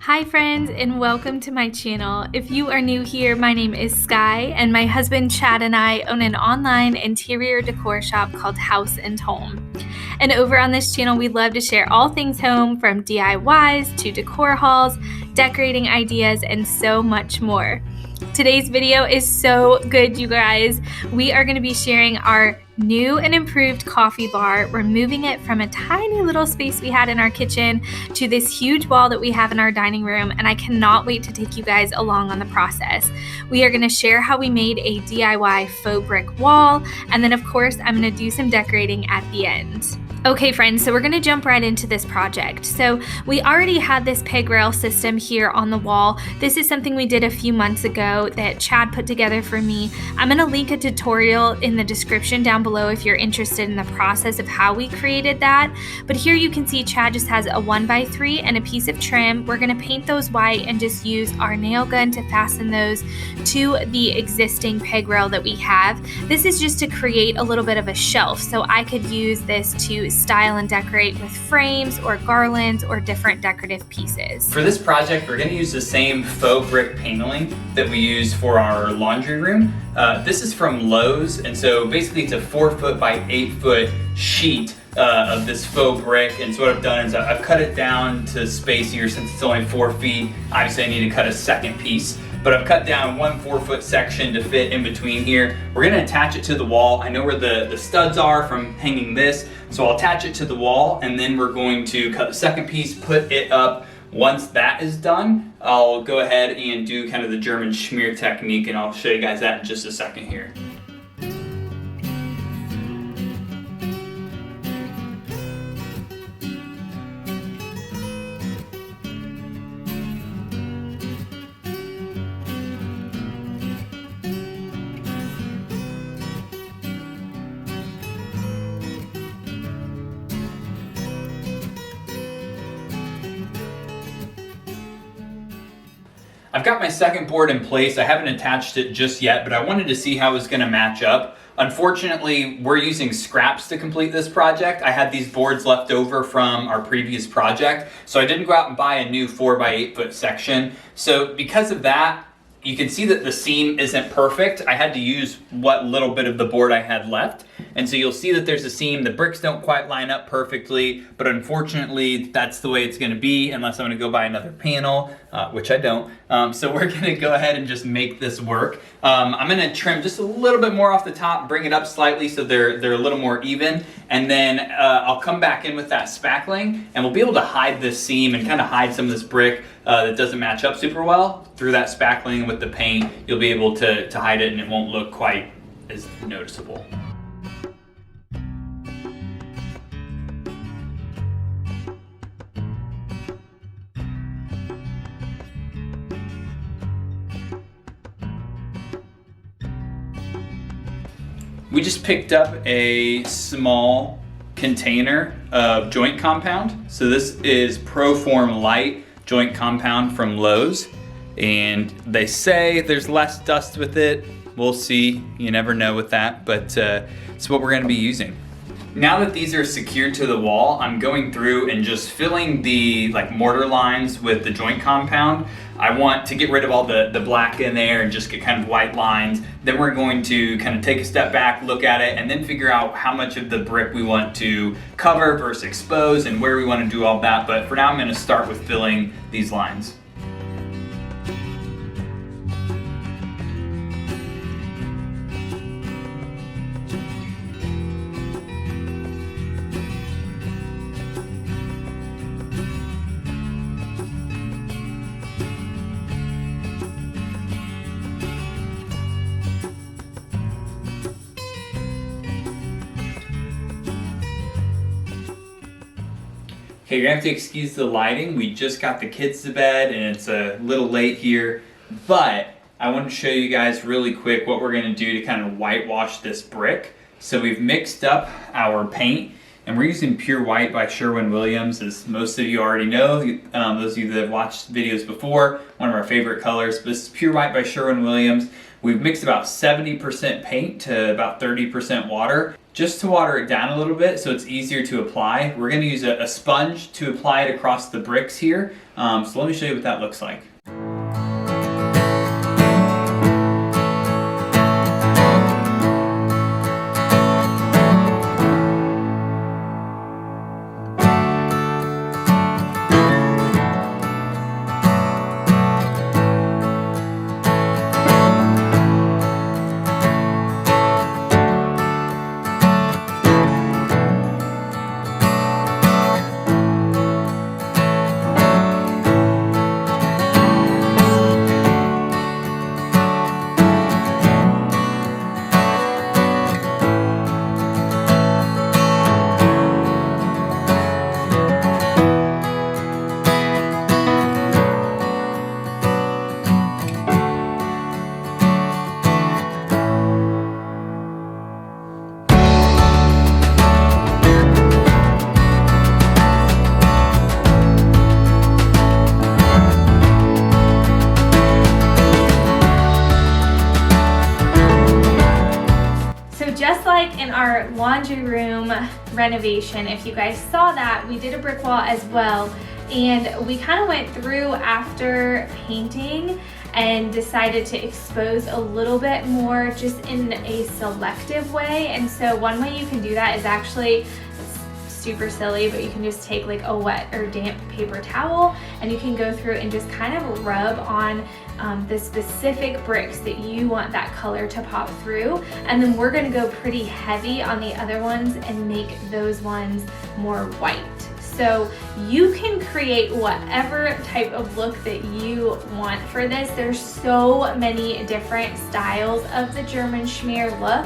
Hi friends, and welcome to my channel. If you are new here, my name is Skye, and my husband Chad and I own an online interior decor shop called House Holm. And over on this channel, we love to share all things home, from DIYs to decor hauls, decorating ideas, and so much more. Today's video is so good, you guys. We are going to be sharing our new and improved coffee bar. We're moving it from a tiny little space we had in our kitchen to this huge wall that we have in our dining room, and I cannot wait to take you guys along on the process. We are going to share how we made a DIY faux brick wall, and then of course I'm going to do some decorating at the end. Okay friends, so we're going to jump right into this project. So we already had this peg rail system here on the wall. This is something we did a few months ago that Chad put together for me. I'm going to link a tutorial in the description down below if you're interested in the process of how we created that. But here you can see Chad just has a 1x3 and a piece of trim. We're going to paint those white and just use our nail gun to fasten those to the existing peg rail that we have. This is just to create a little bit of a shelf, so I could use this to style and decorate with frames or garlands or different decorative pieces. For this project, we're going to use the same faux brick paneling that we use for our laundry room. This is from Lowe's, and so basically it's a 4-foot by 8-foot sheet of this faux brick. And so what I've done is I've cut it down to space here since it's only 4 feet. Obviously I need to cut a second piece, but I've cut down one 4-foot section to fit in between here. We're going to attach it to the wall. I know where the studs are from hanging this, so I'll attach it to the wall, and then we're going to cut the second piece, put it up. Once that is done, I'll go ahead and do kind of the German schmear technique, and I'll show you guys that in just a second here. I've got my second board in place. I haven't attached it just yet, but I wanted to see how it was going to match up. Unfortunately, we're using scraps to complete this project. I had these boards left over from our previous project, so I didn't go out and buy a new 4x8-foot section. So because of that, you can see that the seam isn't perfect. I had to use what little bit of the board I had left. And so you'll see that there's a seam. The bricks don't quite line up perfectly, but unfortunately that's the way it's gonna be unless I'm gonna go buy another panel, which I don't. So we're gonna go ahead and just make this work. I'm gonna trim just a little bit more off the top, bring it up slightly so they're a little more even. And then I'll come back in with that spackling, and we'll be able to hide this seam and kind of hide some of this brick that doesn't match up super well. Through that spackling with the paint, you'll be able to hide it, and it won't look quite as noticeable. We just picked up a small container of joint compound. So this is Proform Light joint compound from Lowe's, and they say there's less dust with it. We'll see, you never know with that, but it's what we're gonna be using. Now that these are secured to the wall, I'm going through and just filling the mortar lines with the joint compound. I want to get rid of all the black in there and just get kind of white lines. Then we're going to kind of take a step back, look at it, and then figure out how much of the brick we want to cover versus expose and where we want to do all that. But for now, I'm going to start with filling these lines. Okay, you're gonna have to excuse the lighting. We just got the kids to bed and it's a little late here, but I want to show you guys really quick what we're gonna do to kind of whitewash this brick. So we've mixed up our paint, and we're using Pure White by Sherwin, as most of you already know. Those of you that have watched videos before, one of our favorite colors. But this is Pure White by Sherwin. We've mixed about 70% paint to about 30% water, just to water it down a little bit so it's easier to apply. We're going to use a sponge to apply it across the bricks here. So let me show you what that looks like. Like in our laundry room renovation, if you guys saw that, we did a brick wall as well, and we kind of went through after painting and decided to expose a little bit more just in a selective way. And so one way you can do that is actually super silly, but you can just take like a wet or damp paper towel and you can go through and just kind of rub on the specific bricks that you want that color to pop through, and then we're going to go pretty heavy on the other ones and make those ones more white. So you can create whatever type of look that you want for this. There's so many different styles of the German schmear look.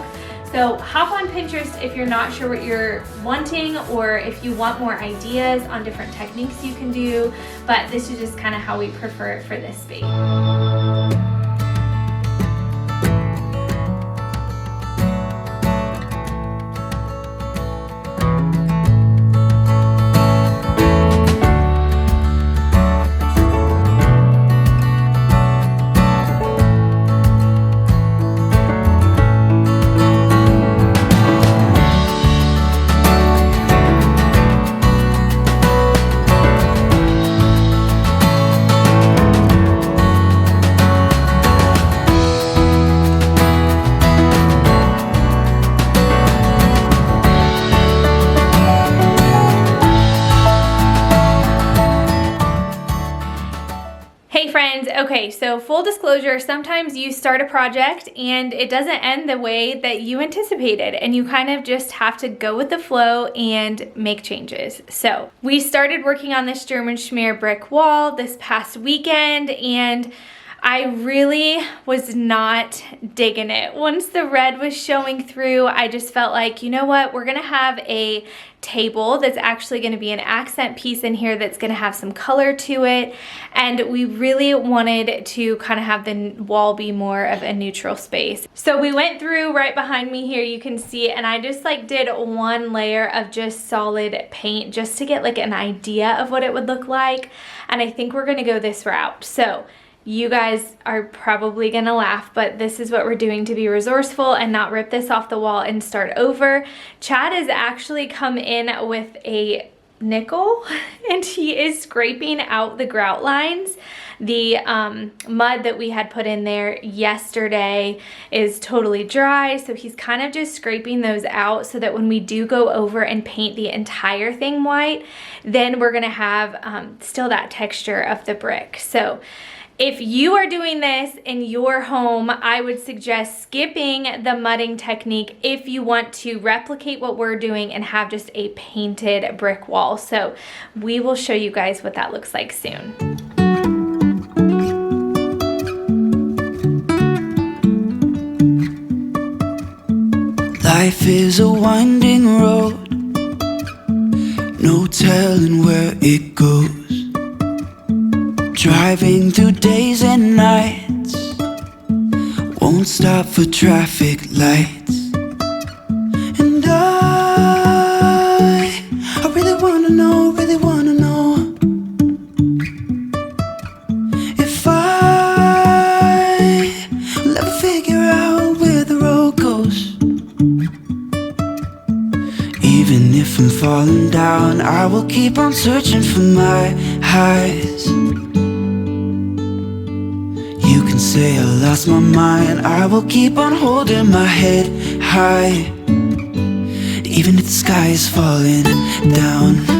So hop on Pinterest if you're not sure what you're wanting, or if you want more ideas on different techniques you can do, but this is just kind of how we prefer it for this space. Okay, so full disclosure, sometimes you start a project and it doesn't end the way that you anticipated, and you kind of just have to go with the flow and make changes. So we started working on this German schmear brick wall this past weekend, and I really was not digging it. Once the red was showing through, I just felt like, you know what, we're gonna have a table that's actually gonna be an accent piece in here that's gonna have some color to it. And we really wanted to kind of have the wall be more of a neutral space. So we went through right behind me here, you can see, and I just like did one layer of just solid paint just to get like an idea of what it would look like. And I think we're gonna go this route. So you guys are probably gonna laugh, but this is what we're doing to be resourceful and not rip this off the wall and start over. Chad has actually come in with a nickel and he is scraping out the grout lines. The mud that we had put in there yesterday is totally dry, so he's kind of just scraping those out so that when we do go over and paint the entire thing white, then we're gonna have still that texture of the brick. So if you are doing this in your home, I would suggest skipping the mudding technique if you want to replicate what we're doing and have just a painted brick wall. So we will show you guys what that looks like soon. Life is a winding road, no telling where it goes. Driving through days and nights, won't stop for traffic lights. And I really wanna know, if I will ever figure out where the road goes. falling down, I will keep on searching for my highs. You can say I lost my mind, I will keep on holding my head high, even if the sky is falling down.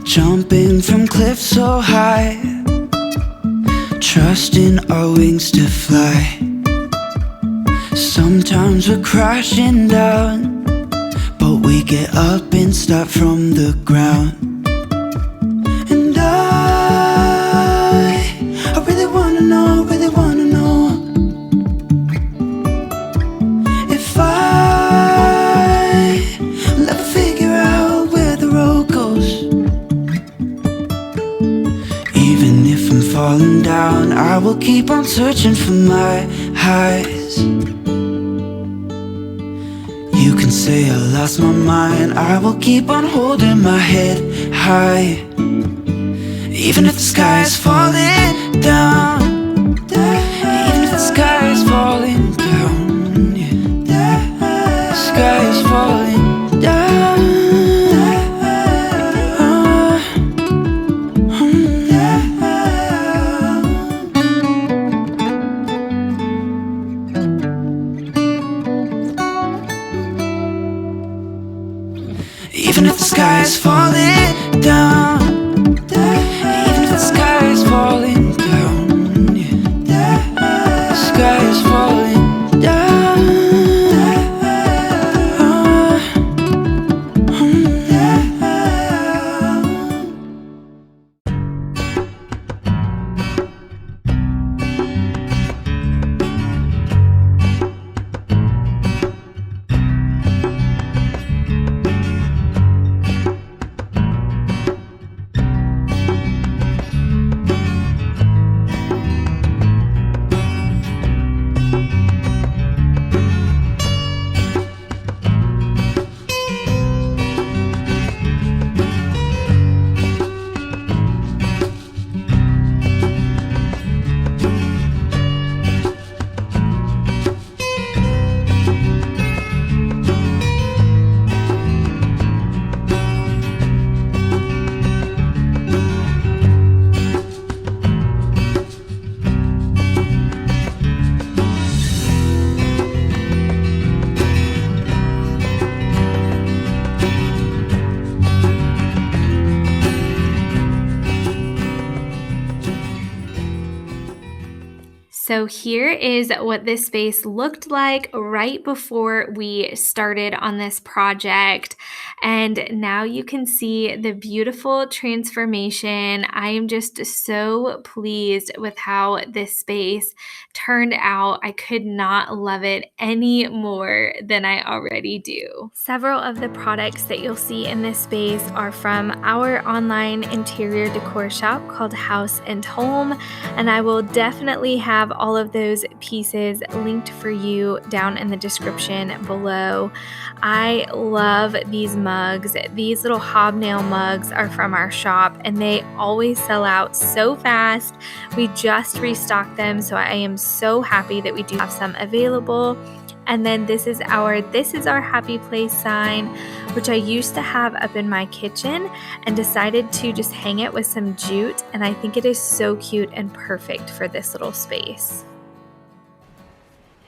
Jumping from cliffs so high, trusting our wings to fly. Sometimes we're crashing down, but we get up and start from the ground. And I really wanna know, if I will ever figure out where the road goes. Even if I'm falling down, I will keep on searching for my highs. You can say I lost my mind, I will keep on holding my head high, even if the sky is falling down. Even if the sky is falling down, yeah. The sky is falling down. Even if the sky is falling down, even if the sky is falling down, yeah. The sky is falling down. So here is what this space looked like right before we started on this project. And now you can see the beautiful transformation. I am just so pleased with how this space turned out. I could not love it any more than I already do. Several of the products that you'll see in this space are from our online interior decor shop called House Holm, and I will definitely have all of those pieces linked for you down in the description below. I love these mugs. These little hobnail mugs are from our shop and they always sell out so fast. We just restocked them, so I am so happy that we do have some available. And then this is our happy place sign, which I used to have up in my kitchen and decided to just hang it with some jute, and I think it is so cute and perfect for this little space.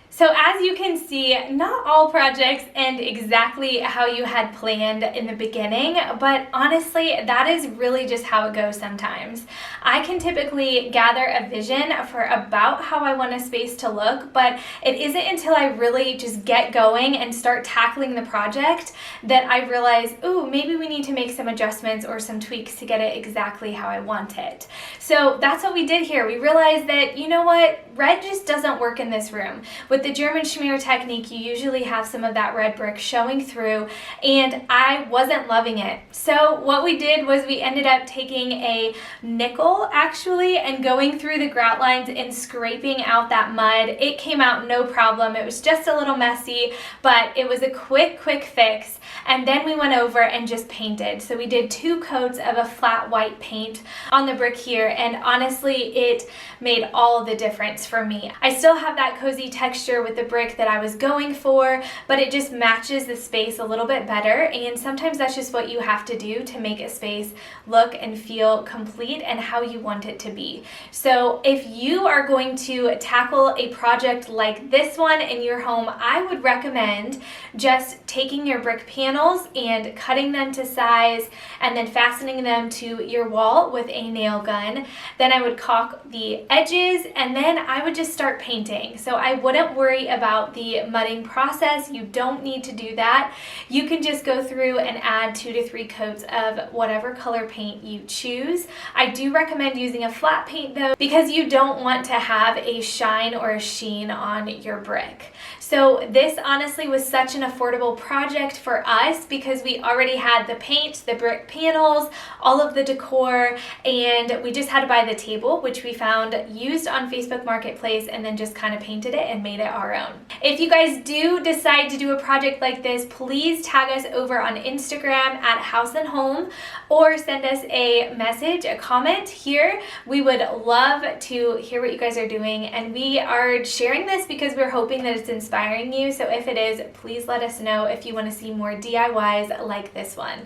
So as you can see, not all projects end exactly how you had planned in the beginning, but honestly, that is really just how it goes sometimes. I can typically gather a vision for about how I want a space to look, but it isn't until I really just get going and start tackling the project that I realize, ooh, maybe we need to make some adjustments or some tweaks to get it exactly how I want it. So that's what we did here. We realized that, you know what, red just doesn't work in this room. With the German schmear technique, you usually have some of that red brick showing through, and I wasn't loving it. So what we did was we ended up taking a nickel actually and going through the grout lines and scraping out that mud. It came out no problem. It was just a little messy, but it was a quick fix. And then we went over and just painted. So we did 2 coats of a flat white paint on the brick here, and honestly it made all the difference for me. I still have that cozy texture with the brick that I was going for, but it just matches the space a little bit better, and sometimes that's just what you have to do to make a space look and feel complete and how you want it to be. So if you are going to tackle a project like this one in your home, I would recommend just taking your brick panels and cutting them to size and then fastening them to your wall with a nail gun. Then I would caulk the edges, and then I would just start painting. So I wouldn't worry about the mudding process. You don't need to do that. You can just go through and add 2 to 3 coats of whatever color paint you choose. I do recommend using a flat paint though, because you don't want to have a shine or a sheen on your brick. So this honestly was such an affordable project for us because we already had the paint, the brick panels, all of the decor, and we just had to buy the table, which we found used on Facebook Marketplace, and then just kind of painted it and made it our own. If you guys do decide to do a project like this, please tag us over on Instagram at houseandholm, or send us a message, a comment here. We would love to hear what you guys are doing, and we are sharing this because we're hoping that it's inspiring you. So if it is, please let us know if you want to see more DIYs like this one.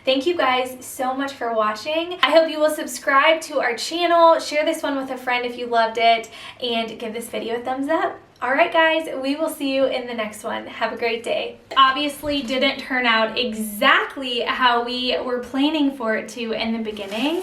Thank you guys so much for watching. I hope you will subscribe to our channel, share this one with a friend if you loved it, and give this video a thumbs up. Alright guys, we will see you in the next one. Have a great day. Obviously didn't turn out exactly how we were planning for it to in the beginning.